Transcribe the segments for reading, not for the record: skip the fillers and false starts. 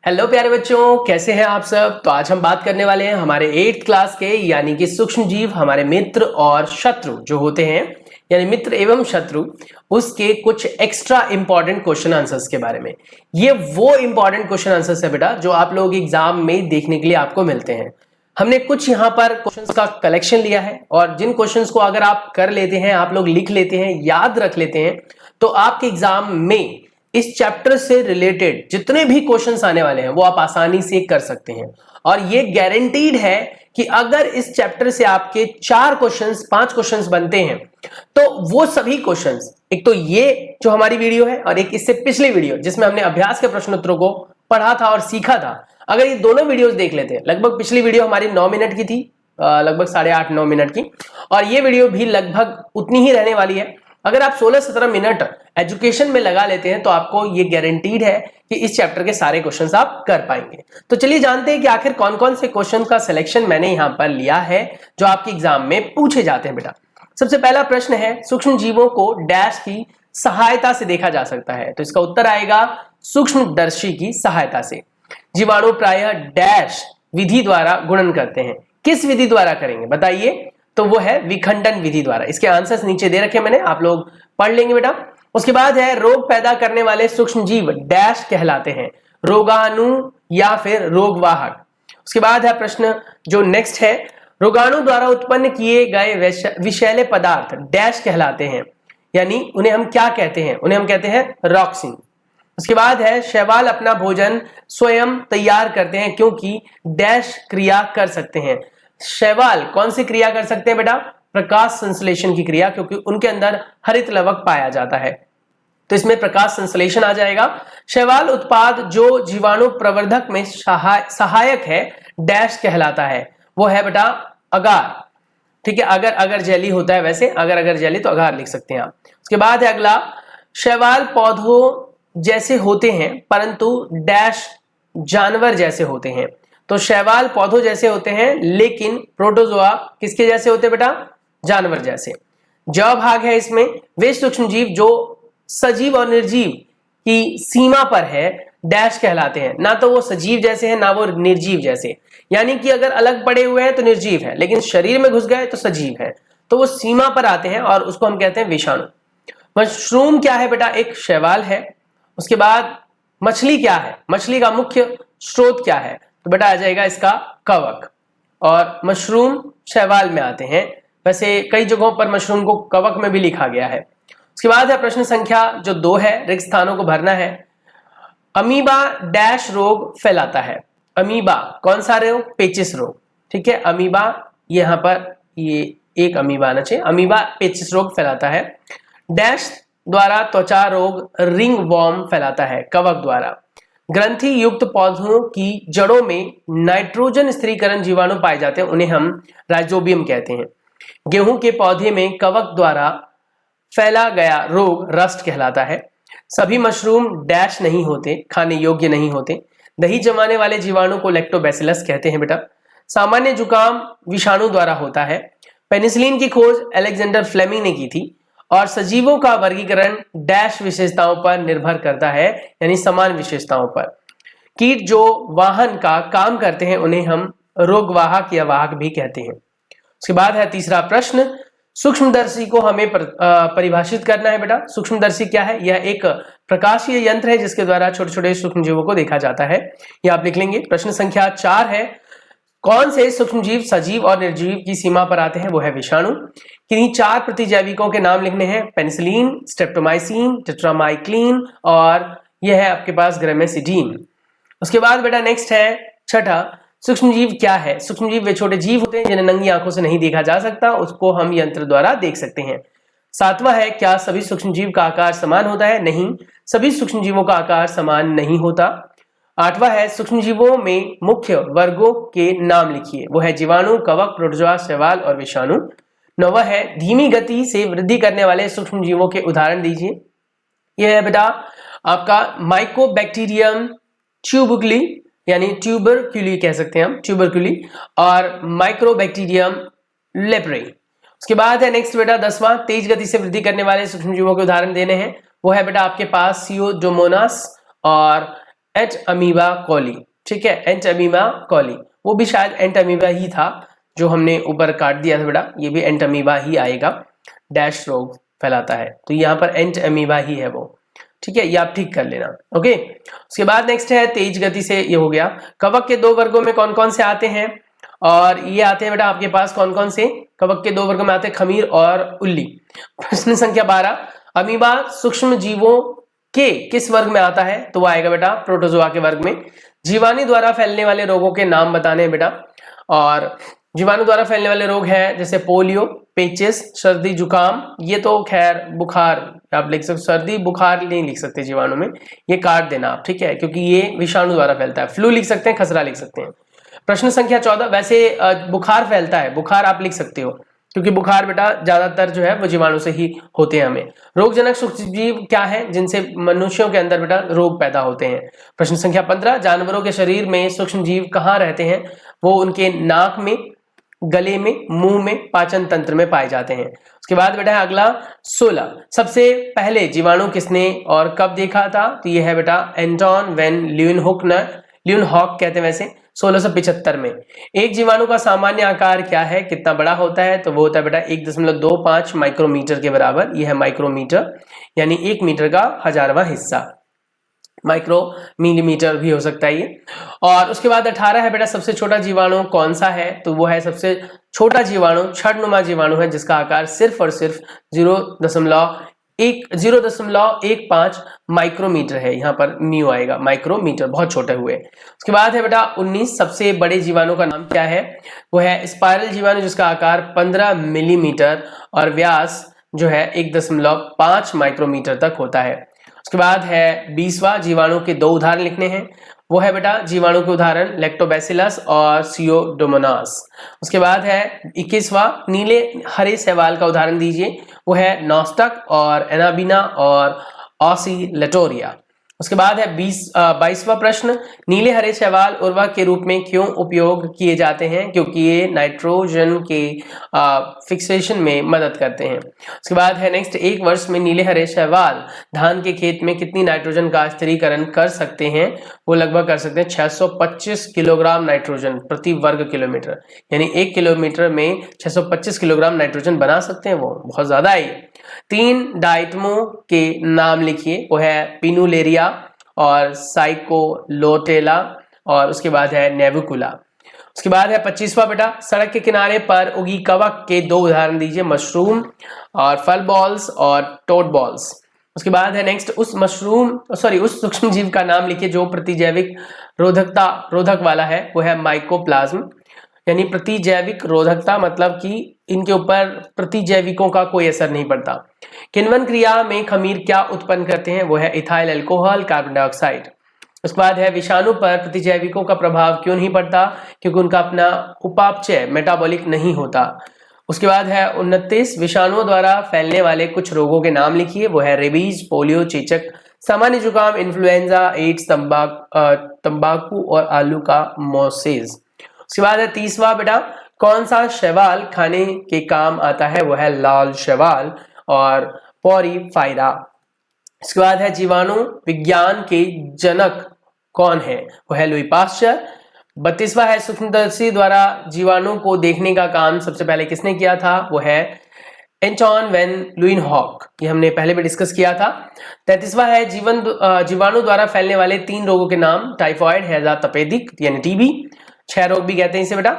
Hello प्यारे बच्चों, कैसे हैं आप सब। तो आज हम बात करने वाले हैं हमारे 8th क्लास के यानी कि सूक्ष्म जीव हमारे मित्र और शत्रु जो होते हैं, यानी मित्र एवं शत्रु, उसके कुछ एक्स्ट्रा इंपॉर्टेंट क्वेश्चन आंसर्स के बारे में। ये वो इंपॉर्टेंट क्वेश्चन आंसर्स है बेटा जो आप लोग एग्जाम में देखने के लिए आपको मिलते हैं। हमने कुछ यहाँ पर क्वेश्चंस का कलेक्शन लिया है और जिन क्वेश्चंस को अगर आप कर लेते हैं, आप लोग लिख लेते हैं, याद रख लेते हैं, तो आपके एग्जाम में इस चैप्टर से रिलेटेड जितने भी क्वेश्चंस आने वाले हैं वो आप आसानी से कर सकते हैं। और ये गारंटीड है कि अगर इस चैप्टर से आपके 4 क्वेश्चंस 5 क्वेश्चंस बनते हैं तो वो सभी क्वेश्चंस, एक तो ये जो हमारी वीडियो है और एक इससे पिछली वीडियो जिसमें हमने अभ्यास के प्रश्नोत्तरों को पढ़ा था और सीखा था, अगर ये दोनों वीडियोस देख लेते हैं, लगभग पिछली वीडियो हमारी 9 मिनट की थी, लगभग 8.5-9 मिनट की, और ये वीडियो भी लगभग उतनी ही रहने वाली है। अगर आप 16-17 मिनट एजुकेशन में लगा लेते हैं तो आपको ये गारंटीड है कि इस चैप्टर के सारे क्वेश्चंस आप कर पाएंगे। तो चलिए जानते हैं कि आखिर कौन कौन से क्वेश्चन का सिलेक्शन मैंने यहां पर लिया है जो आपके एग्जाम में पूछे जाते हैं बेटा। सबसे पहला प्रश्न है, सूक्ष्मजीवों को डैश की सहायता से देखा जा सकता है। तो इसका उत्तर आएगा सूक्ष्मदर्शी की सहायता से। जीवाणु प्रायः डैश विधि द्वारा गुणन करते हैं। किस विधि द्वारा करेंगे बताइए? तो वो है विखंडन विधि द्वारा। इसके आंसर्स नीचे दे रखे मैंने, आप लोग पढ़ लेंगे बेटा। उसके बाद है, रोग पैदा करने वाले सूक्ष्म जीव डैश कहलाते हैं, रोगाणु या फिर रोगवाहक। उसके बाद है प्रश्न जो नेक्स्ट है, रोगाणु द्वारा उत्पन्न किए गए विषैले पदार्थ डैश कहलाते हैं, यानी उन्हें हम क्या कहते हैं? उन्हें हम कहते हैं रॉक्सिन। उसके बाद है, शैवाल अपना भोजन स्वयं तैयार करते हैं क्योंकि डैश क्रिया कर सकते हैं। शैवाल कौन सी क्रिया कर सकते हैं बेटा? प्रकाश संश्लेषण की क्रिया, क्योंकि उनके अंदर हरित लवक पाया जाता है, तो इसमें प्रकाश संश्लेषण आ जाएगा। शैवाल उत्पाद जो जीवाणु प्रवर्धक में सहायक है डैश कहलाता है, वो है बेटा अगार। ठीक है, अगर जेली होता है, वैसे अगर जेली तो अगार लिख सकते हैं आप। उसके बाद है अगला, शैवाल पौधों जैसे होते हैं परंतु डैश जानवर जैसे होते हैं। तो शैवाल पौधों जैसे होते हैं लेकिन प्रोटोजोआ किसके जैसे होते हैं बेटा? जानवर जैसे। ज भाग है इसमें, वे सूक्ष्मजीव जो सजीव और निर्जीव की सीमा पर है डैश कहलाते हैं। ना तो वो सजीव जैसे हैं ना वो निर्जीव जैसे, यानी कि अगर अलग पड़े हुए हैं तो निर्जीव है, लेकिन शरीर में घुस गए तो सजीव है, तो वो सीमा पर आते हैं और उसको हम कहते हैं विषाणु। मशरूम क्या है बेटा? एक शैवाल है। उसके बाद मछली क्या है? मछली का मुख्य स्रोत क्या है? तो बेटा आ जाएगा इसका कवक। और मशरूम शैवाल में आते हैं, वैसे कई जगहों पर मशरूम को कवक में भी लिखा गया है। उसके बाद है प्रश्न संख्या जो 2 है, रिक्त स्थानों को भरना है। अमीबा डैश रोग फैलाता है। अमीबा कौन सा रोग? पेचिस रोग। ठीक है, अमीबा यहां पर ये एक अमीबा आना चाहिए। अमीबा पेचिस रोग फैलाता है। डैश द्वारा त्वचा रोग रिंग वॉर्म फैलाता है, कवक द्वारा। ग्रंथि युक्त पौधों की जड़ों में नाइट्रोजन स्थिरीकरण जीवाणु पाए जाते हैं, उन्हें हम राइजोबियम कहते हैं। गेहूं के पौधे में कवक द्वारा फैला गया रोग रस्ट कहलाता है। सभी मशरूम डैश नहीं होते, खाने योग्य नहीं होते। दही जमाने वाले जीवाणु को लैक्टोबैसिलस कहते हैं बेटा। सामान्य जुकाम विषाणु द्वारा होता है। पेनिसिलिन की खोज अलेक्जेंडर फ्लेमिंग ने की थी। और सजीवों का वर्गीकरण डैश विशेषताओं पर निर्भर करता है, यानी समान विशेषताओं पर। कीट जो वाहन का काम करते हैं उन्हें हम रोगवाहक या वाहक भी कहते हैं। उसके बाद है तीसरा प्रश्न, सूक्ष्मदर्शी को हमें परिभाषित करना है बेटा। सूक्ष्मदर्शी क्या है? यह एक प्रकाशीय यंत्र है जिसके द्वारा छोटे छोटे सूक्ष्मजीवों को देखा जाता है। यह आप लिख लेंगे। प्रश्न संख्या 4 है, कौन से सूक्ष्मजीव सजीव और निर्जीव की सीमा पर आते हैं? वो है विषाणु। किन्हीं 4 प्रतिजैविकों के नाम लिखने हैं, पेनिसिलिन, स्ट्रेप्टोमाइसिन, टेट्रामाइक्लिन और यह है आपके पास ग्रामेसिडीन। उसके बाद बेटा नेक्स्ट है छठा, सूक्ष्मजीव क्या है? सूक्ष्मजीव वे छोटे जीव होते हैं जिन्हें नंगी आंखों से नहीं देखा जा सकता, उसको हम यंत्र द्वारा देख सकते हैं। 7वां है, क्या सभी सूक्ष्मजीव का आकार समान होता है? नहीं, सभी सूक्ष्मजीवों का आकार समान नहीं होता। 8वां है, सूक्ष्मजीवों में मुख्य वर्गों के नाम लिखिए। वो है जीवाणु, कवक, प्रोटोजोआ, शैवाल और विषाणु। 9वां है, धीमी गति से वृद्धि करने वाले सूक्ष्मजीवों के उदाहरण दीजिए। यह है बेटा आपका माइकोबैक्टीरियम ट्यूबरकुली, यानी ट्यूबरकुली कह सकते हैं हम, ट्यूबरकुली, और माइक्रोबैक्टीरियम लेप्रे। उसके बाद है नेक्स्ट बेटा 10वां, तेज गति से वृद्धि करने वाले सूक्ष्मजीवों के उदाहरण देने हैं। वो है बेटा आपके पास सियोडोमोनास और एंट अमीबा कॉली, ठीक है, एंट अमीबा कॉली, वो भी शायद एंट अमीबा ही था जो हमने ऊपर काट दिया था बेटा, ये भी एंट अमीबा ही आएगा, डैश रोग फैलाता है, तो यहाँ पर एंट अमीबा ही है वो, ठीक है, ये आप ठीक कर लेना। ओके, उसके बाद नेक्स्ट है तेज गति से, ये हो गया। कवक के दो वर्गों में कौन कौन से आते हैं, और ये आते हैं बेटा आपके पास कौन कौन से कवक के दो वर्गों में आते हैं, खमीर और उल्ली। प्रश्न संख्या 12, अमीबा सूक्ष्म जीवों के किस वर्ग में आता है, तो वो आएगा बेटा प्रोटोजोआ के वर्ग में। जीवाणु द्वारा फैलने वाले रोगों के नाम बताने हैं बेटा, और जीवाणु द्वारा फैलने वाले रोग हैं जैसे पोलियो, पेचिस, सर्दी जुकाम, ये तो खैर बुखार आप लिख सकते, सर्दी बुखार नहीं लिख सकते जीवाणु में, ये काट देना आप, ठीक है, क्योंकि ये विषाणु द्वारा फैलता है। फ्लू लिख सकते हैं, खसरा लिख सकते हैं। प्रश्न संख्या 14, वैसे बुखार फैलता है, बुखार आप लिख सकते हो, क्योंकि बुखार बेटा ज्यादातर जो है वो जीवाणु से ही होते हैं हमें। रोगजनक सूक्ष्मजीव क्या है जिनसे मनुष्यों के अंदर बेटा रोग पैदा होते हैं। प्रश्न संख्या 15, जानवरों के शरीर में सूक्ष्मजीव कहाँ रहते हैं, वो उनके नाक में, गले में, मुंह में, पाचन तंत्र में पाए जाते हैं। उसके बाद बेटा है अगला 16, सबसे पहले जीवाणु किसने और कब देखा था, तो ये है बेटा एंटोन वेन ल्यूनहॉक कहते हैं वैसे, 1675 में। एक जीवाणु का सामान्य आकार क्या है, कितना बड़ा होता है, तो वो होता है बेटा 1.25 माइक्रोमीटर के बराबर, यह है माइक्रोमीटर, यानी 1 मीटर का 1000वां हिस्सा, माइक्रो मिलीमीटर भी हो सकता है ये। और उसके बाद 18 है बेटा सबसे छोटा जीवाणु कौन सा है, तो वो है सबसे छोटा जीवाणु छड़नुमा जीवाणु है, जिसका आकार सिर्फ और सिर्फ 0.15 माइक्रोमीटर है, यहाँ पर न्यू आएगा, माइक्रोमीटर, बहुत छोटे हुए। उसके बाद है बेटा 19, सबसे बड़े जीवाणु का नाम क्या है, वो है स्पाइरल जीवाणु, जिसका आकार 15 मिलीमीटर और व्यास जो है 1.5 माइक्रोमीटर तक होता है। उसके बाद है 20वां, जीवाणु के 2 उदाहरण लिखने हैं, वो है बेटा जीवाणु के उदाहरण लैक्टोबैसिलस और सियोडोमोनास। उसके बाद है 21वां, नीले हरे शैवाल का उदाहरण दीजिए, वो है नॉस्टक और एनाबिना और ऑसिलेटोरिया। उसके बाद है 22वां प्रश्न, नीले हरे शैवाल उर्वरक के रूप में क्यों उपयोग किए जाते हैं, क्योंकि ये नाइट्रोजन के फिक्सेशन में मदद करते हैं। उसके बाद है नेक्स्ट, एक वर्ष में नीले हरे शैवाल धान के खेत में कितनी नाइट्रोजन का स्थिरीकरण कर सकते हैं, वो लगभग कर सकते हैं 625 किलोग्राम नाइट्रोजन प्रति वर्ग किलोमीटर, यानी 1 किलोमीटर में 625 किलोग्राम नाइट्रोजन बना सकते हैं, वो बहुत ज्यादा है। 3 डाइटमो के नाम लिखिए, वो है पिनुलेरिया और साइकोलोटेला और उसके बाद है नेविकुला। उसके बाद है 25वां बेटा, सड़क के किनारे पर उगी कवक के 2 उदाहरण दीजिए, मशरूम और फल बॉल्स और टोड बॉल्स। उसके बाद है नेक्स्ट, उस सूक्ष्म जीव का नाम लिखिए जो प्रतिजैविक रोधक वाला है, वो है माइकोप्लाज्म, यानी प्रतिजैविक रोधकता मतलब कि इनके ऊपर प्रतिजैविकों का कोई असर नहीं पड़ता। किण्वन क्रिया में खमीर क्या उत्पन्न करते हैं, वो है इथाइल अल्कोहल, कार्बन डाइऑक्साइड। उसके बाद है विषाणु पर प्रतिजैविकों का प्रभाव क्यों नहीं पड़ता, क्योंकि उनका अपना उपापचय मेटाबॉलिक नहीं होता। उसके बाद है 29, विषाणुओं द्वारा फैलने वाले कुछ रोगों के नाम लिखिए, वो है रेबीज, पोलियो, चेचक, सामान्य जुकाम, इन्फ्लुएंजा, एड्स, तंबाकू और आलू का मोसेज। उसके बाद है 30वां बेटा, कौन सा शैवाल खाने के काम आता है, वो है लाल शैवाल और पोरीफायरा। इसके बाद है जीवाणु विज्ञान के जनक कौन है, वो है लुई पाश्चर। 32वां है सूक्ष्मदर्शी द्वारा जीवाणु को देखने का काम सबसे पहले किसने किया था, वो है एंटोन वेन ल्यूनहॉक, ये हमने पहले भी डिस्कस किया था। 33वां है जीवाणु द्वारा फैलने वाले 3 रोगों के नाम, टाइफॉइड, हैजा, तपेदिक यानी टीबी, 6 रोग भी कहते हैं इसे बेटा।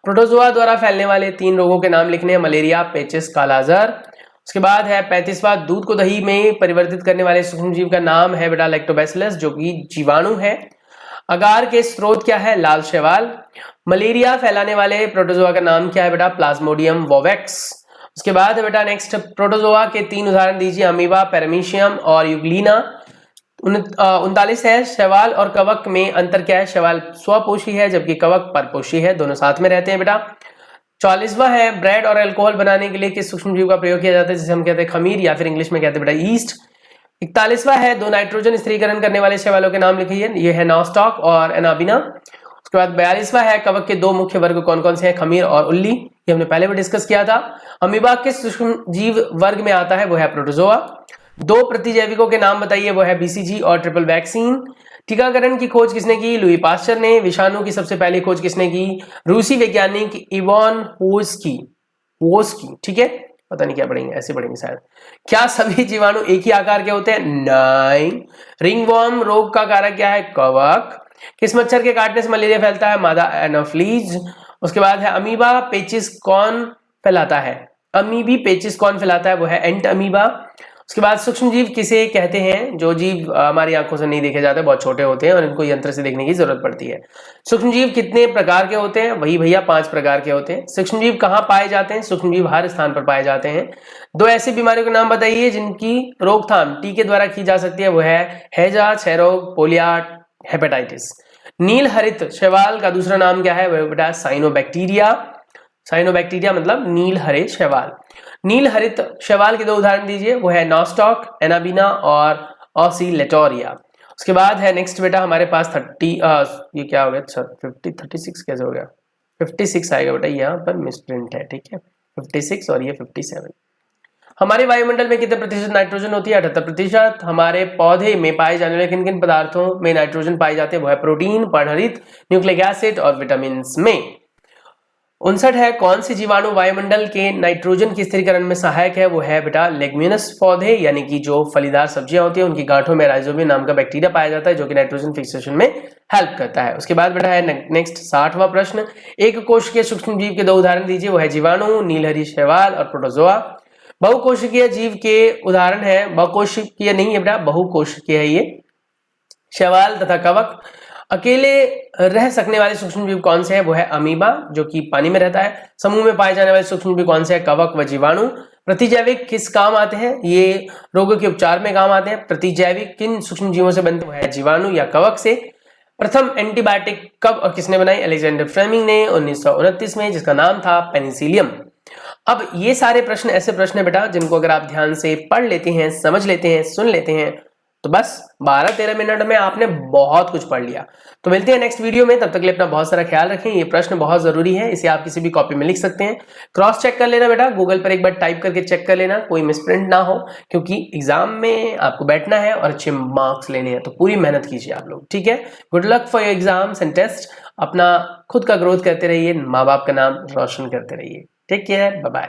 प्रोटोजोआ द्वारा फैलने वाले 3 रोगों के नाम लिखने हैं, मलेरिया, पेचिस, कालाजार। उसके बाद है 35वां, दूध को दही में परिवर्तित करने वाले सूक्ष्मजीव का नाम है बेटा लैक्टोबैसिलस, जो कि जीवाणु है। अगार के स्रोत क्या है, लाल शैवाल। मलेरिया फैलाने वाले प्रोटोजोआ का नाम क्या है बेटा, प्लाज्मोडियम वोवेक्स। उसके बाद है बेटा नेक्स्ट, प्रोटोजोआ के 3 उदाहरण दीजिए, अमीबा, पैरामीशियम और यूग्लिना। 39 है, शैवाल और कवक में अंतर क्या है, शैवाल स्वपोषी है जबकि कवक परपोषी है, दोनों साथ में रहते हैं बेटा। 44वां है, ब्रेड और अल्कोहल बनाने के लिए किस सूक्ष्मजीव का प्रयोग किया जाता है, जिसे हम कहते हैं खमीर या फिर इंग्लिश में कहते हैं बेटा ईस्ट। 41वां है, 2 नाइट्रोजन स्थिरीकरण करने वाले शैवालों के नाम लिखिए, ये है नॉस्टॉक और एनाबिना। उसके बाद 42वां है, कवक के 2 मुख्य वर्ग कौन कौन से हैं, खमीर और उल्ली, ये हमने पहले भी डिस्कस किया था। अमीबा किस सूक्ष्मजीव वर्ग में आता है, वो है प्रोटोजोआ। 2 प्रतिजैविकों के नाम बताइए, वो है बीसीजी और ट्रिपल वैक्सीन। टीकाकरण की खोज किसने की? लुई पास्चर ने। विषाणु की सबसे पहली खोज किसने की? रूसी वैज्ञानिक इवान वोस्की। ठीक है, पता नहीं क्या पढ़ेंगे, ऐसे पढ़ेंगे शायद। क्या सभी जीवाणु एक ही आकार के होते हैं? नहीं। रिंगवॉर्म रोग का कारक क्या है? कवक। किस मच्छर के काटने से मलेरिया फैलता है? मादा एनोफ्लीज। उसके बाद है अमीबा पेचिस कौन फैलाता है? अमीबी पेचिस कौन फैलाता है? वो है एंट अमीबा। उसके बाद सूक्ष्म जीव किसे कहते हैं? जो जीव हमारी आंखों से नहीं देखे जाते, बहुत छोटे होते हैं और इनको यंत्र से देखने की जरूरत पड़ती है। सूक्ष्म जीव कितने प्रकार के होते हैं? वही भैया 5 प्रकार के होते हैं। सूक्ष्म जीव कहाँ पाए जाते हैं? सूक्ष्म जीव हर स्थान पर पाए जाते हैं। 2 ऐसी बीमारियों के नाम बताइए जिनकी रोकथाम टीके द्वारा की जा सकती है। वो है हैजा, क्षय रोग, पोलिया, हेपेटाइटिस। नील हरित शैवाल का दूसरा नाम क्या है? वह बेटा साइनोबैक्टीरिया। साइनोबैक्टीरिया मतलब नील हरित शैवाल। नील हरित शैवाल के 2 उदाहरण दीजिए। वो है नॉस्टॉक, एनाबिना और ऑसिलेटोरिया। उसके बाद है नेक्स्ट बेटा हमारे पास 30 ये क्या हो गया? 36 कैसे हो गया? 56 आएगा बेटा, यहाँ पर मिसप्रिंट है। ठीक है, 56 और ये 57। हमारे वायुमंडल में कितने प्रतिशत नाइट्रोजन होती है? 78%। हमारे पौधे में पाए जाने वाले किन किन पदार्थों में नाइट्रोजन पाए जाते हैं? वो है प्रोटीन, पर्णहरित, न्यूक्लिक एसिड और विटामिन में। 59 है कौन सी जीवाणु वायुमंडल के नाइट्रोजन के स्थिरीकरण में सहायक है? वो है बेटा लेग्यूमिनस पौधे, यानी कि जो फलीदार सब्जियां होती हैं उनकी गांठों में राइजोबियम नाम का बैक्टीरिया पाया जाता है जो कि नाइट्रोजन फिक्सेशन में हेल्प करता है। उसके बाद बेटा है नेक्स्ट 60वां प्रश्न, एक कोशिकीय सूक्ष्म जीव के 2 उदाहरण दीजिए। वो है जीवाणु, नीलहरी शैवाल और प्रोटोजोआ। बहुकोशिकीय जीव के उदाहरण है, बहुकोशिकीय नहीं है बेटा, बहुकोशिकीय है ये, शैवाल तथा कवक। अकेले रह सकने वाले सूक्ष्म जीव कौन से हैं? वो है अमीबा जो कि पानी में रहता है। समूह में पाए जाने वाले सूक्ष्म जीव कौन से हैं? कवक व जीवाणु। प्रतिजैविक किस काम आते हैं? ये रोगों के उपचार में काम आते हैं। प्रतिजैविक किन सूक्ष्म जीवों से बनते हैं? जीवाणु या कवक से। प्रथम एंटीबायोटिक कब और किसने बनाई? अलेक्जेंडर फ्लेमिंग ने 1929 में, जिसका नाम था पेनिसिलियम। अब ये सारे प्रश्न ऐसे प्रश्न है बेटा जिनको अगर आप ध्यान से पढ़ लेते हैं, समझ लेते हैं, सुन लेते हैं तो बस 12-13 मिनट में आपने बहुत कुछ पढ़ लिया। तो मिलते हैं नेक्स्ट वीडियो में, तब तक के लिए अपना बहुत सारा ख्याल रखें। ये प्रश्न बहुत जरूरी है, इसे आप किसी भी कॉपी में लिख सकते हैं, क्रॉस चेक कर लेना बेटा, गूगल पर एक बार टाइप करके चेक कर लेना, कोई मिसप्रिंट ना हो, क्योंकि एग्जाम में आपको बैठना है और अच्छे मार्क्स लेने हैं, तो पूरी मेहनत कीजिए आप लोग। ठीक है, good luck for your exams and test. अपना खुद का ग्रोथ करते रहिए, माँ बाप का नाम रोशन करते रहिए। Take care, bye bye.